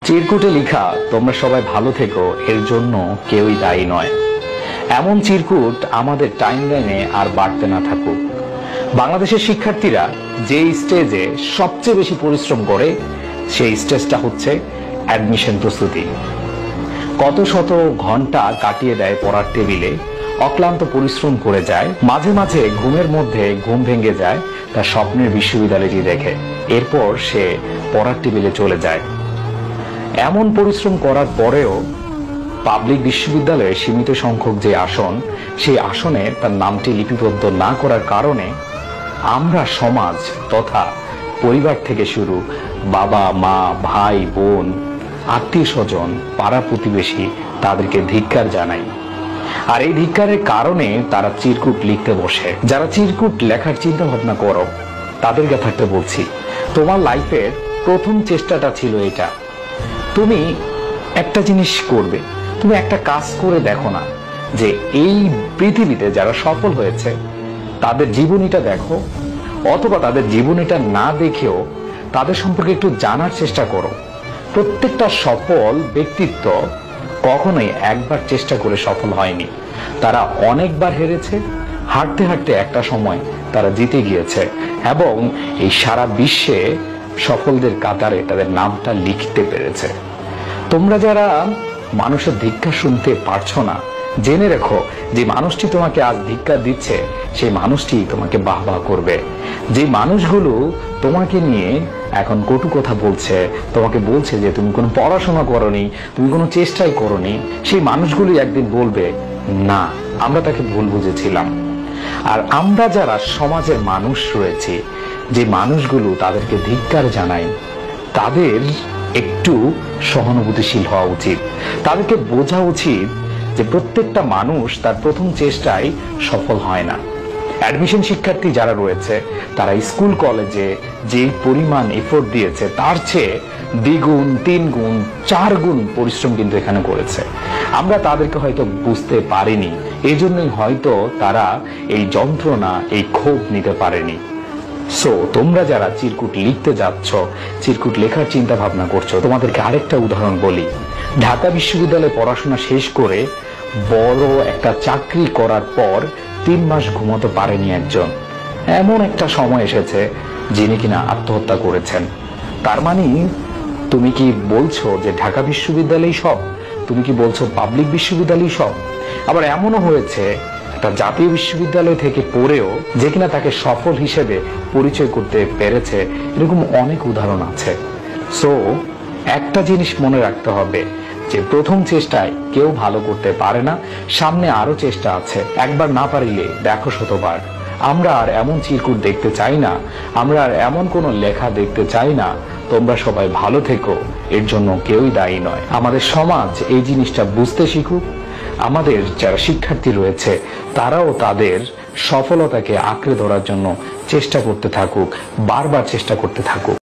চিরকুটে লেখা তোমরা সবাই ভালো থেকো এর জন্য কেউই দায়ী নয়। এমন চিরকুট আমাদের টাইমলাইনে আর বাড়তে না থাকুক। বাংলাদেশের শিক্ষার্থীরা যে স্টেজে সবচেয়ে বেশি পরিশ্রম করে সেই স্টেজটা হচ্ছে অ্যাডমিশন প্রস্তুতি। কত শত ঘন্টা কাটিয়ে দেয় পড়ার টেবিলে, অক্লান্ত পরিশ্রম করে যায়, মাঝে মাঝে ঘুমের মধ্যে ঘুম ভেঙে যায় তার স্বপ্নের বিশ্ববিদ্যালয়টি দেখে। এরপর সে পড়ার টেবিলে চলে যায়। এমন পরিশ্রম করার পরেও পাবলিক বিশ্ববিদ্যালয়ে সীমিত সংখ্যক যে আসন, সেই আসনে তার নামটি লিপিবদ্ধ না করার কারণে আমরা সমাজ তথা পরিবার থেকে শুরু বাবা মা ভাই বোন আত্মীয় স্বজন পাড়া প্রতিবেশী তাদেরকে ধিক্কার জানাই। আর এই ধিক্কারের কারণে তারা চিরকুট লিখতে বসে। যারা চিরকুট লেখার চিন্তা ভাবনা করো তাদেরকে থাকতে বলছি, তোমার লাইফের প্রথম চেষ্টাটা ছিল এটা। তুমি একটা জিনিস করবে, তুমি একটা কাজ করে দেখো না যে এই পৃথিবীতে যারা সফল হয়েছে তাদের জীবনীটা দেখো, অথবা তাদের জীবনীটা না দেখেও তাদের সম্পর্কে একটু জানার চেষ্টা করো। প্রত্যেকটা সফল ব্যক্তিত্ব কখনোই একবার চেষ্টা করে সফল হয়নি, তারা অনেকবার হেরেছে, হাঁটতে হাঁটতে একটা সময় তারা জিতে গিয়েছে এবং এই সারা বিশ্বে সফলদের কাতারে তাদের নামটা লিখতে পেরেছে। তোমরা যারা মানুষের ধিক্কার শুনতে পারছো না, জেনে রেখো যে মানুষটি তোমাকে আজ ধিক্কার দিচ্ছে সেই মানুষটি তোমাকে বাহবা করবে। যে মানুষগুলো তোমাকে নিয়ে এখন কটু কথা বলছে, তোমাকে বলছে যে তুমি কোনো পড়াশোনা করোনি, তুমি কোনো চেষ্টাই করোনি, সেই মানুষগুলি একদিন বলবে না, আমরা তাকে ভুল বুঝেছিলাম। আর আমরা যারা সমাজের মানুষ রয়েছে, যে মানুষগুলো তাদেরকে ধিক্কার জানায়, তাদের একটু সহানুভূতিশীল হওয়া উচিত। তাদেরকে বোঝা উচিত যে প্রত্যেকটা মানুষ তার প্রথম চেষ্টায় সফল হয় না। অ্যাডমিশন শিক্ষার্থী যারা রয়েছে তারা স্কুল কলেজে যে পরিমাণ এফোর্ট দিয়েছে তার চেয়ে দ্বিগুণ, 3 গুণ, 4 গুণ পরিশ্রম কিন্তু এখানে করেছে। আমরা তাদেরকে হয়তো বুঝতে পারিনি, এই জন্যই হয়তো তারা এই যন্ত্রণা, এই ক্ষোভ নিতে পারেনি। সো তোমরা যারা চিরকুট লিখতে যাচ্ছ, চিরকুট লেখার চিন্তা ভাবনা করছো, তোমাদেরকে আরেকটা উদাহরণ বলি। ঢাকা বিশ্ববিদ্যালয়ে পড়াশোনা শেষ করে বড় একটা চাকরি করার পর 3 মাস ঘুমাতে পারেনি একজন। এমন একটা সময় এসেছে যিনি কিনা আত্মহত্যা করেছেন। তার মানে তুমি কি বলছো যে ঢাকা বিশ্ববিদ্যালয় সব? তুমি কি বলছো পাবলিক বিশ্ববিদ্যালয় সব? আবার এমনও হয়েছে একটা জাতীয় বিশ্ববিদ্যালয় থেকে পড়েও যে কিনা তাকে সফল হিসেবে পরিচয় করতে পেরেছে, এরকম অনেক উদাহরণ আছে। সো একটা জিনিস মনে রাখতে হবে যে প্রথম চেষ্টায় কেউ ভালো করতে পারে না, সামনে আরো চেষ্টা আছে, একবার না পারিলে দেখো শতবার। আমরা আর এমন চিরকুট দেখতে চাই না, আমরা আর এমন কোনো লেখা দেখতে চাই না তোমরা সবাই ভালো থেকো এর জন্য কেউই দায়ী নয়। আমাদের সমাজ এই জিনিসটা বুঝতে শিখুক, আমাদের যারা শিক্ষার্থী রয়েছে তারাও তাদের সফলতাকে আঁকড়ে ধরার জন্য চেষ্টা করতে থাকুক, বারবার চেষ্টা করতে থাকুক।